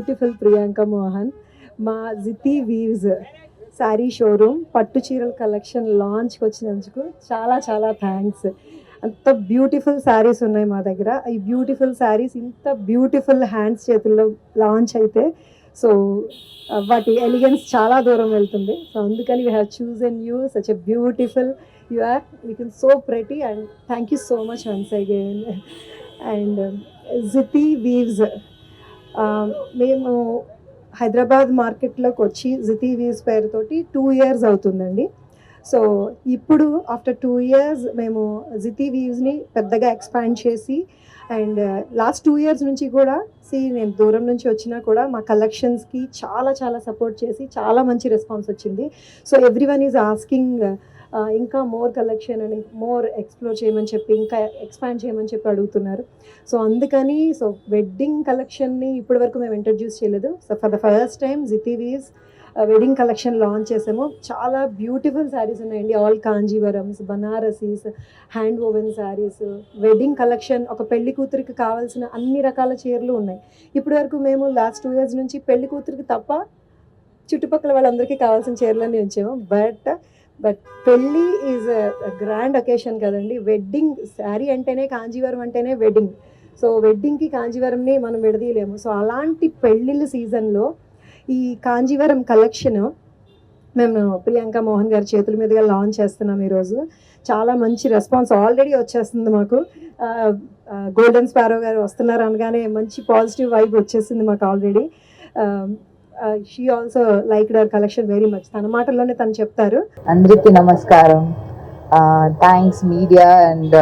Beautiful Priyanka Mohan. మా Jiti weaves sari showroom పట్టు చీరల కలెక్షన్ లాంచ్కి వచ్చినందుకు చాలా చాలా థ్యాంక్స్. అంత బ్యూటిఫుల్ శారీస్ ఉన్నాయి మా దగ్గర. ఈ బ్యూటిఫుల్ శారీస్ ఇంత బ్యూటిఫుల్ హ్యాండ్స్ చేతుల్లో లాంచ్ అయితే సో వాటి ఎలిగెన్స్ చాలా దూరం వెళ్తుంది. సో అందుకని we have chosen you such a beautiful you are looking so pretty and thank you so much once again. And Jiti weaves మేము హైదరాబాద్ మార్కెట్లోకి వచ్చి జితి వీవ్స్ పేరుతోటి 2 years అవుతుందండి. సో ఇప్పుడు ఆఫ్టర్ 2 years మేము జితి వీవ్స్ని పెద్దగా ఎక్స్పాండ్ చేసి అండ్ లాస్ట్ 2 years నుంచి కూడా నేను దూరం నుంచి వచ్చినా కూడా మా కలెక్షన్స్కి చాలా చాలా సపోర్ట్ చేసి చాలా మంచి రెస్పాన్స్ వచ్చింది. So every one is asking ఇంకా మోర్ కలెక్షన్ అని మోర్ ఎక్స్ప్లోర్ చేయమని చెప్పి ఇంకా ఎక్స్పాండ్ చేయమని చెప్పి అడుగుతున్నారు. సో అందుకని సో వెడ్డింగ్ కలెక్షన్ని ఇప్పటి వరకు మేము ఇంట్రడ్యూస్ చేయలేదు. So for the first time Jiti weaves wedding collection launch చేసాము. చాలా బ్యూటిఫుల్ శారీస్ ఉన్నాయండి. All Kanjeevarams, Banarasis, hand woven saris, wedding collection, ఒక పెళ్లి కూతురికి కావాల్సిన అన్ని రకాల చీరలు ఉన్నాయి. ఇప్పటి వరకు మేము లాస్ట్ 2 years నుంచి పెళ్లి కూతురికి తప్ప చుట్టుపక్కల వాళ్ళందరికీ కావాల్సిన చీరలన్నీ ఉంచాము. బట్ పెళ్ళి ఈజ్ గ్రాండ్ ఒకేషన్ కదండి. వెడ్డింగ్ శారీ అంటేనే కాంజీవరం అంటేనే వెడ్డింగ్. సో వెడ్డింగ్కి కాంజీవరంని మనం విడదీయలేము. సో అలాంటి పెళ్ళిళ్ళ సీజన్లో ఈ కాంజీవరం కలెక్షన్ మేము ప్రియాంక మోహన్ గారి చేతుల మీదుగా లాంచ్ చేస్తున్నాం ఈరోజు. చాలా మంచి రెస్పాన్స్ ఆల్రెడీ వచ్చేస్తుంది మాకు. గోల్డెన్ స్పారో గారు వస్తున్నారు అనగానే మంచి పాజిటివ్ వైబ్ వచ్చేసింది మాకు already. She also like our collection very much. తన మాటల్లోనే తను చెప్తారు. అందరికీ నమస్కారం. Thanks media and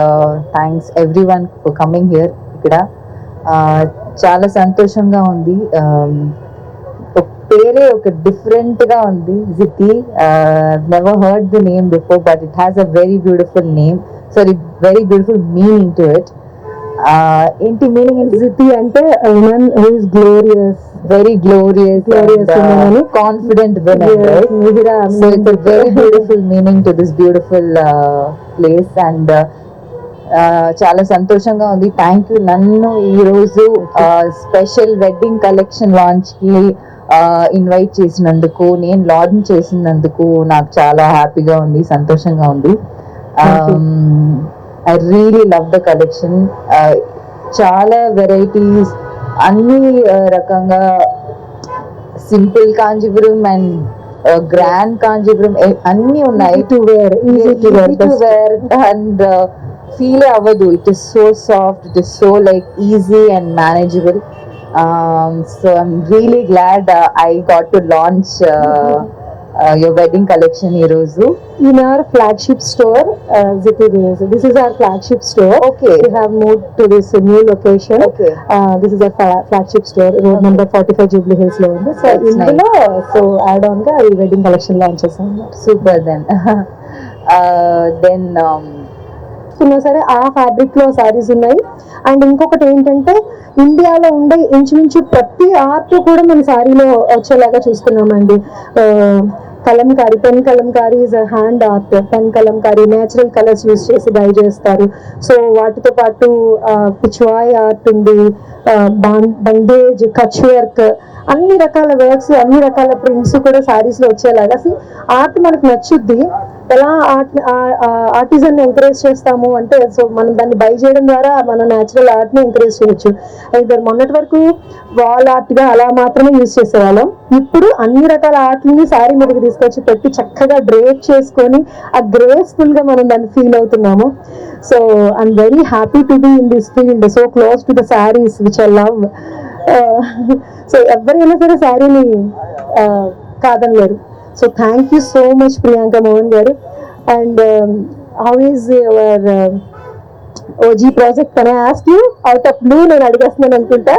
thanks everyone for coming here. ఇక్కడ చాలా సంతోషంగా ఉంది. పేరే ఒక డిఫరెంట్ గా ఉంది, Jiti. Never heard the name before but it has a very beautiful name. Sorry, very beautiful meaning to it. ఏంటి మీనింగ్ ఇన్ జితి అంటే women who is glorious, very glorious and confident women, right? So it's a very beautiful meaning to this beautiful place and చాలా సంతోషంగా ఉంది. Thank you నన్ను ఈరోజు special wedding collection లాంచ్కి invite చేసినందుకు, నేను launch చేసినందుకు నాకు చాలా హ్యాపీగా ఉంది, సంతోషంగా ఉంది. I really love the collection. చాలా వెరైటీస్, అన్ని రకంగా simple Kanjeevaram and grand Kanjeevaram అన్ని ఉన్నాయి. To wear, easy to wear and feel అవ్వదు. It is so soft, it is so like easy and manageable. So I'm really glad I got to launch your wedding collection ఈరోజు in our flagship store, Zithi Weaves. This is our flagship store. Okay, we have moved to this new location. Okay, this is our flagship store, road number 45 Jubilee Hills లో ఉంది. So ఇందులో so add on గా ఈ wedding collection launch చేసాం. Super. Then సరే ఆ fabric లో సారీస్ ఉన్నాయి. అండ్ ఇంకొకటి ఏంటంటే ఇండియాలో ఉండే ఇంచుమించు ప్రతి ఆర్ట్ కూడా మన శారీలో వచ్చేలాగా చూస్తున్నామండి. Kalamkari, pen Kalamkari is hand art. Pen Kalamkari natural colours use చేసి డై చేస్తారు. సో వాటితో పాటు పిచ్వాయ్ ఆర్ట్ ఉంది, బండేజ్, కచ్ వర్క్, అన్ని రకాల వర్క్స్, అన్ని రకాల ప్రింట్స్ కూడా శారీస్ లో వచ్చేలాగా ఆర్ట్ మనకు నచ్చుద్ది. ఎలా ఆర్టిజన్ ఎంకరేజ్ చేస్తాము అంటే సో మనం దాన్ని బై చేయడం ద్వారా మనం న్యాచురల్ ఆర్ట్ని ఎంకరేజ్ చేయొచ్చు. అయితే మొన్నటి వరకు వాల్ ఆర్ట్గా అలా మాత్రమే యూజ్ చేసేవాళ్ళం. ఇప్పుడు అన్ని రకాల ఆర్ట్ని శారీ మీదకి తీసుకొచ్చి పెట్టి చక్కగా డ్రేప్ చేసుకొని ఆ గ్రేస్ఫుల్గా మనం దాన్ని ఫీల్ అవుతున్నాము. So I'm very happy to be in this field, so close to the saris which I love. So ఎవరైనా సరే శారీని కాదనలేరు. So thank you so much Priyanka Mohan garu. And how is your OG project? Can I ask you out of blue? నేను అడిగేస్తున్నాను అనుకుంటా.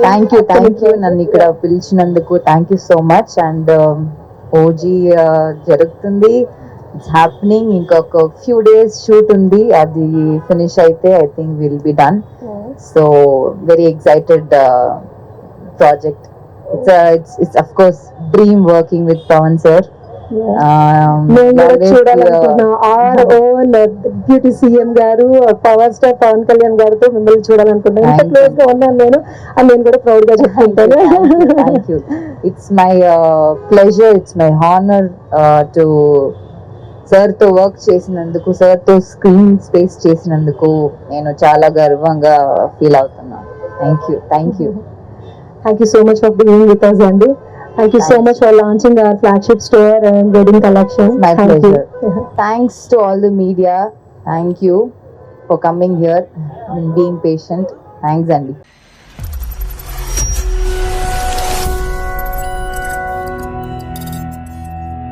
Thank you నన్ను ఇక్కడ పిలిచినందుకు. Thank you so much. And OG జరుగుతుంది, it's happening. ఇంకొక few days shoot ఉంది, అది finish అయితే I think will be done. So very excited project. It's of course dream working with Pawan sir. మేము కూడా always, చూడాలనుకుంటున్నాం. Our own deputy CM garu power star Pawan Kalyan గారితో మిమ్మల్ని చూడాలనుకుంటున్నాను. ఎంత Thanks. క్లోజ్ గా ఉన్నాను నేను అని నేను కూడా ప్రౌడ్ గా చెప్పుకుంటాను. Thank you. It's my pleasure, it's my honor to sir తో వర్క్ చేసినందుకు, సార్ తో స్క్రీన్ స్పేస్ చేసినందుకు నేను చాలా గర్వంగా ఫీల్ అవుతున్నాను. Thank you. Thank you so much for being with us, Andy. Thank you so Thanks. much for launching our flagship store and wedding collection. My Thank pleasure. you. Thanks to all the media. Thank you for coming here and being patient. Thanks, Andy.